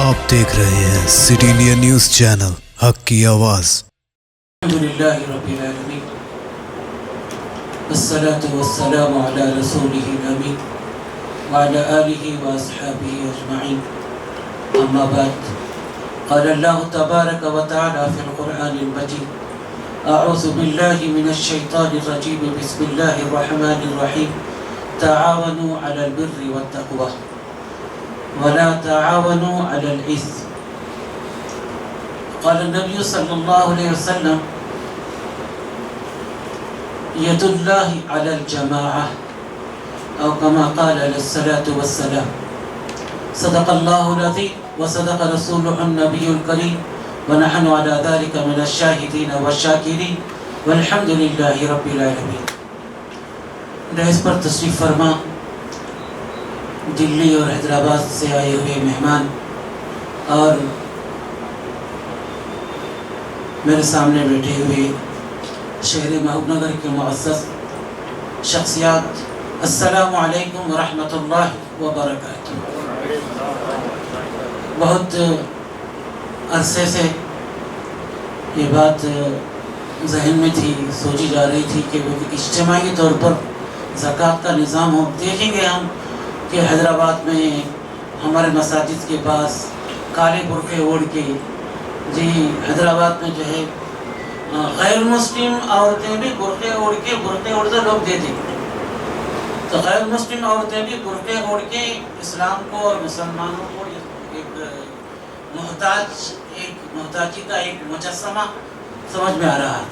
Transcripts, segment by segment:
آپ دیکھ رہے ہیں سٹی انڈیا نیوز چینل، حق کی آواز۔ الحمدللہ رب العالمین والصلاة والسلام علی رسولہ الامین وعلی آلہ واصحابہ اجمعین، اما بعد، قال اللہ تبارک وتعالی فی القرآن المجید، اعوذ باللہ من الشیطان الرجیم، بسم اللہ الرحمن الرحیم، تعاونوا علی البر والتقوی ولا تعاونوا علی الاثم۔ قال النبی صلی اللہ علیہ وسلم، ید اللہ علی الجماعہ، او کما قال علیہ الصلاة والسلام۔ صدق اللہ العظیم وصدق رسولہ النبی الکریم ونحن علی ذلک من الشاہدین والشاکرین والحمد للہ رب العالمین۔ ڈائس پر تشریف فرما دلی اور حیدرآباد سے آئے ہوئے مہمان اور میرے سامنے بیٹھے ہوئے شہر محبوب نگر کے معزز شخصیات، السلام علیکم ورحمۃ اللہ وبرکاتہ۔ بہت عرصے سے یہ بات ذہن میں تھی، سوچی جا رہی تھی کہ وہ اجتماعی طور پر زکوٰۃ کا نظام ہو۔ دیکھیں گے ہم کہ حیدرآباد میں ہمارے مساجد کے پاس کالے برقعے اوڑھ کے، جی حیدرآباد میں جو ہے غیر مسلم عورتیں بھی برقعے اوڑھ کر لوگ دیتے ہیں، تو غیر مسلم عورتیں بھی برقعے اوڑھ کے اسلام کو اور مسلمانوں کو ایک محتاجی کا ایک مجسمہ سمجھ میں آ رہا ہے۔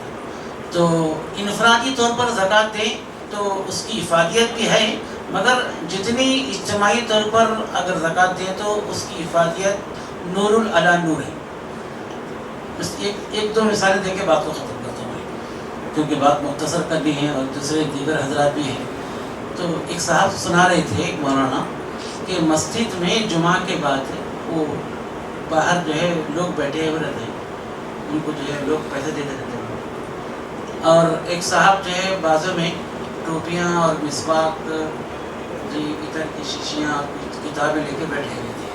تو انفرادی طور پر زکوٰۃ دیں تو اس کی افادیت بھی ہے، مگر جتنی اجتماعی طور پر اگر زکوٰۃ دیں تو اس کی افادیت نور علی نور ہے۔ ایک دو مثالیں دے کے بات کو ختم کرتا ہوں، کیونکہ بات مختصر کرنی ہے اور دوسرے دیگر حضرات بھی ہیں۔ تو ایک صاحب سنا رہے تھے، ایک مولانا، کہ مسجد میں جمعہ کے بعد وہ باہر جو ہے لوگ بیٹھے ہوئے رہتے ہیں، ان کو جو ہے لوگ پیسے دیتے رہتے ہیں، اور ایک صاحب جو ہے بازو میں ٹوپیاں اور مسواک، جی عطر کی شیشیاں اور کتابیں لے کے بیٹھے ہوئے تھے۔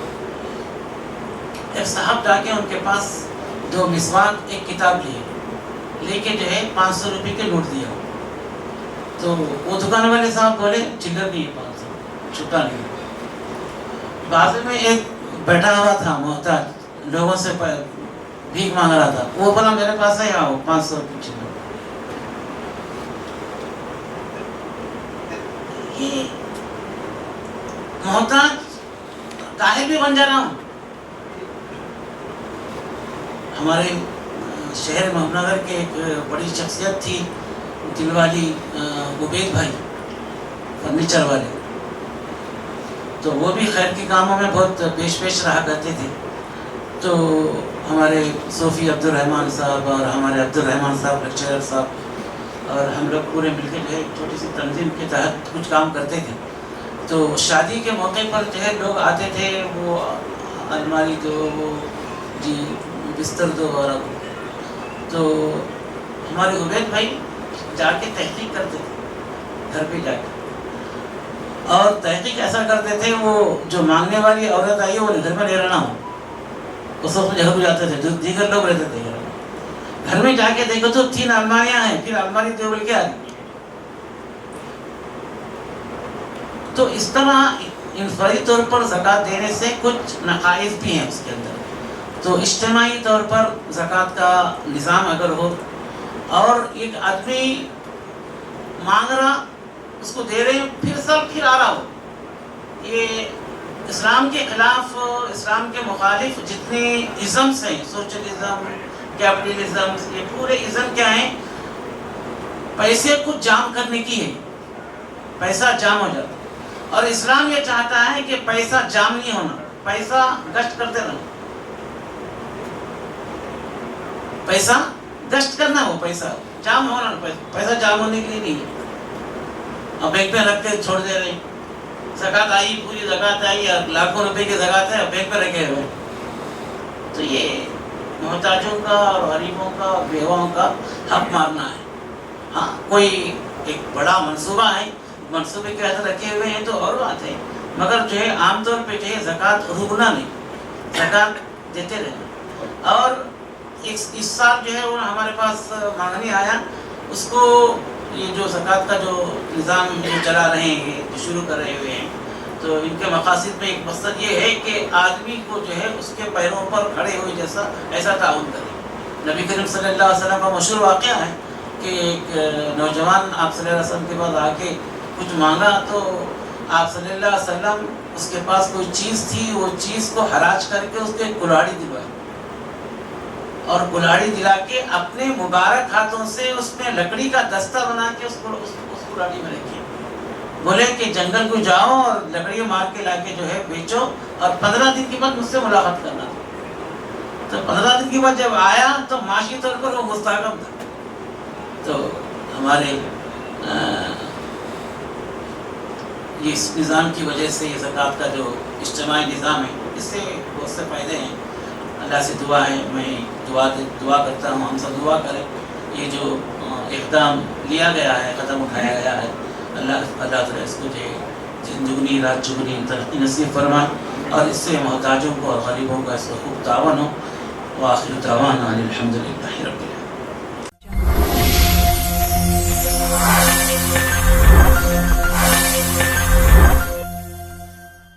ایک صاحب جا کے ان کے پاس دو مسواک ایک کتاب لے کے جو ہے 500 روپے کے نوٹ دیا، تو وہ دکان والے صاحب بولے چلر نہیں ہے 500، چھٹا نہیں۔ بازو میں ایک بیٹھا ہوا تھا محتاج، لوگوں سے بھیک مانگ رہا تھا، وہ بولا میرے پاس ہے، آؤ 500 روپے چلر۔ یہ محتاج کاہل بھی بن جا رہا ہوں۔ ہمارے شہر محبوب نگر کے ایک بڑی شخصیت تھی دل والی عبید بھائی، فرنیچر والے، تو وہ بھی خیر کے کاموں میں بہت پیش رہا کرتے تھے۔ تو ہمارے صوفی عبد الرحمن صاحب اور ہمارے عبد الرحمن صاحب لیکچرر صاحب اور ہم لوگ پورے مل کے جو ہے ایک چھوٹی سی تنظیم کے تحت کچھ کام کرتے تھے۔ تو شادی کے موقع پر جو ہے لوگ آتے تھے، وہ الماری دو، وہ جی بستر دو وغیرہ، تو ہمارے عبید بھائی جا کے تحقیق کرتے تھے گھر پہ جا کے، اور تحقیق ایسا کرتے تھے وہ جو مانگنے والی عورت آئی ہے وہ گھر میں لے رہنا ہو، اس وقت جھگڑ ہو جاتے تھے، جو دیگر لوگ رہتے تھے گھر میں جا کے دیکھو تو 3 الماریاں ہیں، پھر الماری دو بول کے آ گئی۔ تو اس طرح انفرادی طور پر زکوٰۃ دینے سے کچھ نقائص بھی ہیں اس کے اندر۔ تو اجتماعی طور پر زکوٰۃ کا نظام اگر ہو اور ایک آدمی مانگ رہا، اس کو دے رہے ہیں، پھر آ رہا ہو، یہ اسلام کے خلاف، اسلام کے مخالف جتنے ازمس ہیں، سوشلزم، کیپٹلزم، یہ پورے ازم کیا ہیں؟ پیسے کو جام کرنے کی ہے، پیسہ جام ہو جاتا ہے، اور اسلام یہ چاہتا ہے کہ پیسہ جام نہیں ہونا، پیسہ گشت کرتے رہو، پیسہ گشت کرنا ہو، پیسہ جام ہونا، پیسہ جام ہونے کے لیے نہیں ہے۔ اب بینک میں رکھ کے چھوڑ دے رہے ہیں، زکوٰۃ آئی، پوری زکوٰۃ آئی، لاکھوں روپے کی زکوٰۃ ہے، بینک میں رکھے ہوئے، تو یہ محتاجوں کا اور غریبوں کا اور بیواؤں کا حق مارنا ہے۔ ہاں کوئی ایک بڑا منصوبہ ہے، منصوبے کے حد رکھے ہوئے ہیں تو اور بات ہے، مگر جو ہے عام طور پہ جو ہے زکوٰۃ رکنا نہیں، زکات دیتے رہے. اور اس سال جو ہے وہ ہمارے پاس مانگنے آیا, اس کو یہ جو زکات کا جو نظام جو چلا رہے ہیں, جو شروع کر رہے ہوئے ہیں, تو ان کے مقاصد میں ایک مقصد یہ ہے کہ آدمی کو جو ہے اس کے پیروں پر کھڑے ہوئے جیسا ایسا تعاون کرے. نبی کریم صلی اللہ علیہ وسلم کا مشہور واقعہ ہے کہ ایک نوجوان آپ صلی اللہ علیہ وسلم کے بعد آ کے کچھ مانگا, تو آپ صلی اللہ علیہ وسلم اس کے پاس کوئی چیز تھی, وہ چیز کو حراج کر کے اس کو ایک کلاڑی دلوائی, اور کلاڑی دلا کے اپنے مبارک ہاتھوں سے اس میں لکڑی کا دستہ بنا کے اس کلاڑی میں رکھی. بولے کہ جنگل کو جاؤ اور لکڑی مار کے لا کے جو ہے بیچو, اور 15 دن کے بعد مجھ سے ملاقات کرنا. تو 15 دن کے بعد جب آیا تو معاشی طور پر وہ مستحکم تھا. تو ہمارے یہ اس نظام کی وجہ سے یہ زکوٰۃ کا جو اجتماعی نظام ہے, اس سے بہت سے فائدے ہیں. اللہ سے دعا ہے, میں دعا کرتا ہوں, ہم سب دعا کریں. یہ جو اقدام لیا گیا ہے, قدم اٹھایا گیا ہے, اللہ تعالیٰ اس کو جو زندگی رات چگنی ترقی نصیب فرمائے, اور اس سے محتاجوں کو اور غریبوں کا اس کو خوب تعاون ہو. وآخر دعوانا الحمد للہ رب العالمین.